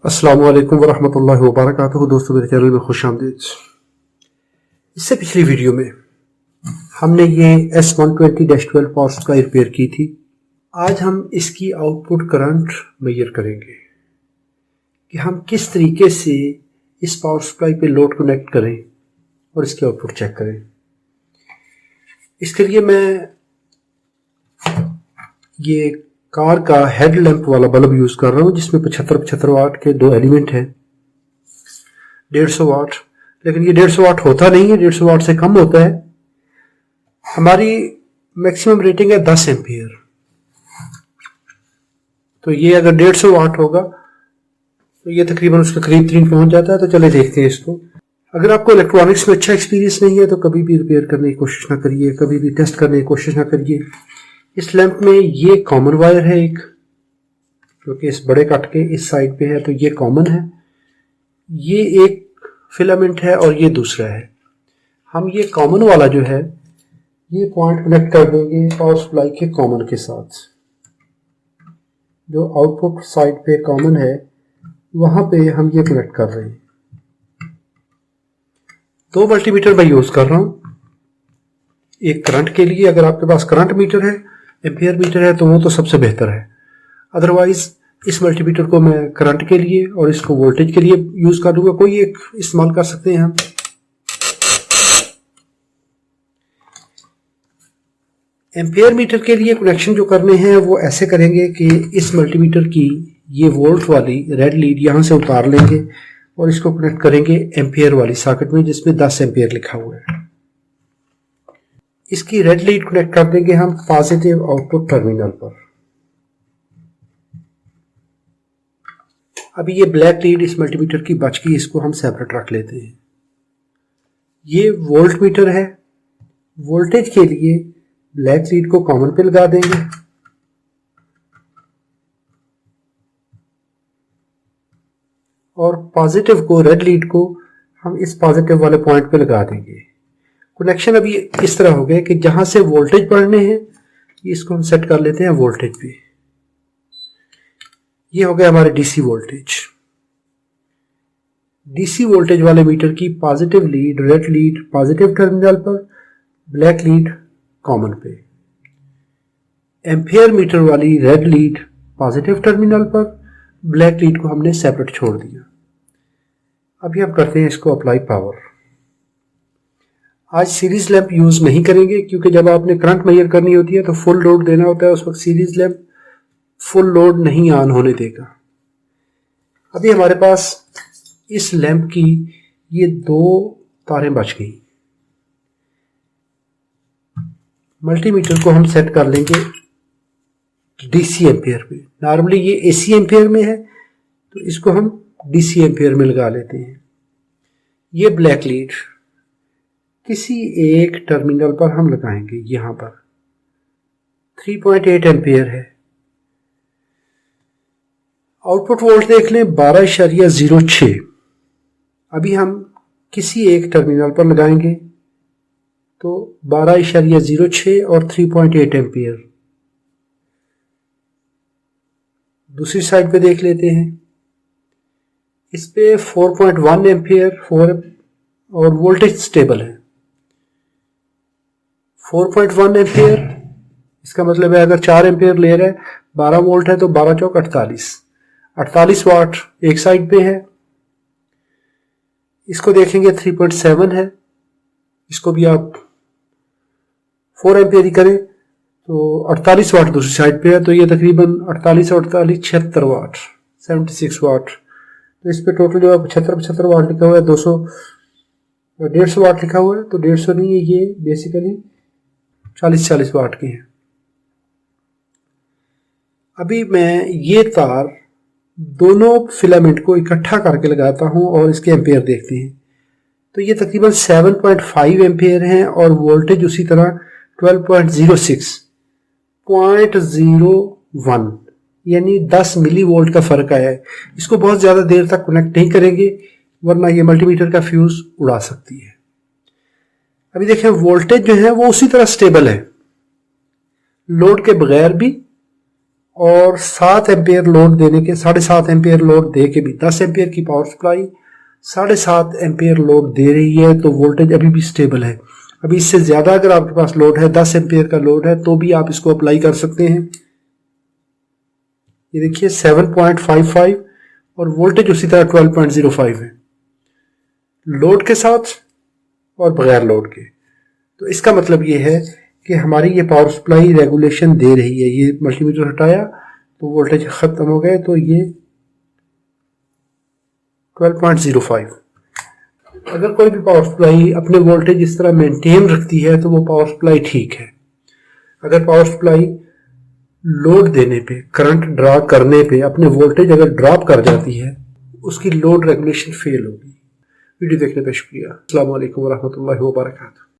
अस्सलामु अलैकुम वरहमतुल्लाहि वबरकातुहू। दोस्तों, मेरे चैनल में खुश आमदीद। इससे पिछली वीडियो में हमने ये S120-12 पावर सप्लाई रिपेयर की थी। आज हम इसकी आउटपुट करंट मेजर करेंगे कि हम किस तरीके से इस पावर सप्लाई पे लोड कनेक्ट करें और इसकी आउटपुट चेक करें। इसके लिए मैं ये कार का हेड लैंप वाला बल्ब यूज कर रहा हूँ, जिसमें 75 वाट के दो एलिमेंट हैं। 150 वाट, लेकिन ये 150 वाट होता नहीं है, 150 वाट से कम होता है। हमारी मैक्सिमम रेटिंग है 10 एम्पियर। तो ये अगर 150 वाट होगा तो ये तकरीबन उसके करीब 3 पहुंच जाता है। तो चले देखते हैं इसको। अगर आपको इलेक्ट्रॉनिक्स में अच्छा एक्सपीरियंस नहीं है तो कभी भी रिपेयर करने की कोशिश ना करिए, कभी भी टेस्ट करने की कोशिश ना करिए। इस लैंप में ये कॉमन वायर है एक, जो कि इस बड़े कट के इस साइड पे है, तो ये कॉमन है। ये एक फिलामेंट है और ये दूसरा है। हम ये कॉमन वाला जो है ये पॉइंट कनेक्ट कर देंगे पावर सप्लाई के कॉमन के साथ। जो आउटपुट साइड पे कॉमन है वहां पे हम ये कनेक्ट कर रहे हैं। 2 मल्टीमीटर मैं यूज कर रहा हूं। एक करंट के लिए, अगर आपके पास करंट मीटर है, एम्पियर मीटर है, तो वो तो सबसे बेहतर है। अदरवाइज इस मल्टीमीटर को मैं करंट के लिए और इसको वोल्टेज के लिए यूज कर दूंगा। कोई एक इस्तेमाल कर सकते हैं हम। एम्पियर मीटर के लिए कनेक्शन जो करने हैं वो ऐसे करेंगे कि इस मल्टीमीटर की ये वोल्ट वाली रेड लीड यहां से उतार लेंगे और इसको कनेक्ट करेंगे एम्पियर वाली सॉकेट में, जिसमें 10 एम्पियर लिखा हुआ है। इसकी रेड लीड कनेक्ट कर देंगे हम पॉजिटिव आउटपुट टर्मिनल पर। अभी ये ब्लैक लीड इस मल्टीमीटर की बच गई, इसको हम सेपरेट रख लेते हैं। ये वोल्ट मीटर है। वोल्टेज के लिए ब्लैक लीड को कॉमन पे लगा देंगे और पॉजिटिव को, रेड लीड को हम इस पॉजिटिव वाले पॉइंट पे लगा देंगे। कनेक्शन अभी इस तरह हो गया कि जहां से वोल्टेज पढ़ने हैं इसको हम सेट कर लेते हैं वोल्टेज पे। ये हो गया हमारे डीसी वोल्टेज। डीसी वोल्टेज वाले मीटर की positive lead, red lead positive terminal पर, ब्लैक लीड कॉमन पे। एम्पियर मीटर वाली रेड लीड पॉजिटिव टर्मिनल पर, ब्लैक लीड को हमने सेपरेट छोड़ दिया। अभी हम करते हैं इसको अप्लाई पावर। आज सीरीज लैंप यूज नहीं करेंगे, क्योंकि जब आपने करंट मेजर करनी होती है तो फुल लोड देना होता है। उस वक्त सीरीज लैंप फुल लोड नहीं ऑन होने देगा। अभी हमारे पास इस लैंप की ये 2 तारें बच गई। मल्टीमीटर को हम सेट कर लेंगे डीसी एम्पियर पे। नॉर्मली ये एसी एम्पियर में है, तो इसको हम डीसी एम्पियर में लगा लेते हैं। ये ब्लैक लीड किसी एक टर्मिनल पर हम लगाएंगे। यहां पर 3.8 एम्पियर है। आउटपुट वोल्ट देख लें 12.06। अभी हम किसी एक टर्मिनल पर लगाएंगे तो 12.06 और 3.8 एम्पियर। दूसरी साइड पे देख लेते हैं। इस पे 4.1 एम्पियर और वोल्टेज स्टेबल है 4.1 एम्पियर। इसका मतलब है अगर 4 एम्पियर ले रहे हैं, 12 वोल्ट है तो 12 चौक 48 वाट एक साइड पे है। इसको देखेंगे 3.7 है। इसको भी आप 4 एम्पियर ही करें तो 48 वाट दूसरी साइड पे है। तो ये तकरीबन 48 76 वाट, 76 वाट। तो इस पे टोटल जो है 75 वाट लिखा हुआ है। 150 वाट लिखा हुआ है, तो 150 नहीं है, ये बेसिकली 40 वाट की है। अभी मैं ये तार दोनों फिलामेंट को इकट्ठा करके लगाता हूं और इसके एम्पियर देखते हैं। तो ये तकरीबन 7.5 एम्पियर हैं और वोल्टेज उसी तरह 12.06, 0.01, यानी 10 मिली वोल्ट का फर्क आया है। इसको बहुत ज्यादा देर तक कनेक्ट नहीं करेंगे, वरना ये मल्टीमीटर का फ्यूज उड़ा सकती है। अभी देखें वोल्टेज जो है वो उसी तरह स्टेबल है, लोड के बगैर भी और 7 एम्पेयर लोड देने के 7.5 एम्पेयर लोड दे के भी 10 एम्पेयर की पावर सप्लाई 7.5 एम्पेयर लोड दे रही है तो वोल्टेज अभी भी स्टेबल है। अभी इससे ज़्यादा अगर आपके पास लोड है, 10 एम्पेयर का लोड है, तो भी आप इसको अप्लाई कर सकते हैं। ये देखिए 7.55 और वोल्टेज उसी तरह 12.05 है, लोड के साथ और बगैर लोड के। तो इसका मतलब ये है कि हमारी ये पावर सप्लाई रेगुलेशन दे रही है। ये मल्टीमीटर हटाया तो वोल्टेज ख़त्म हो गए, तो ये 12.05। अगर कोई भी पावर सप्लाई अपने वोल्टेज इस तरह मेंटेन रखती है तो वो पावर सप्लाई ठीक है। अगर पावर सप्लाई लोड देने पे, करंट ड्रा करने पे अपने वोल्टेज अगर ड्रॉप कर जाती है, उसकी लोड रेगुलेशन फेल होगी। वीडियो देखने पे शुक्रिया। अस्सलाम वालेकुम वरहमतुल्लाहि वबरकातुहू।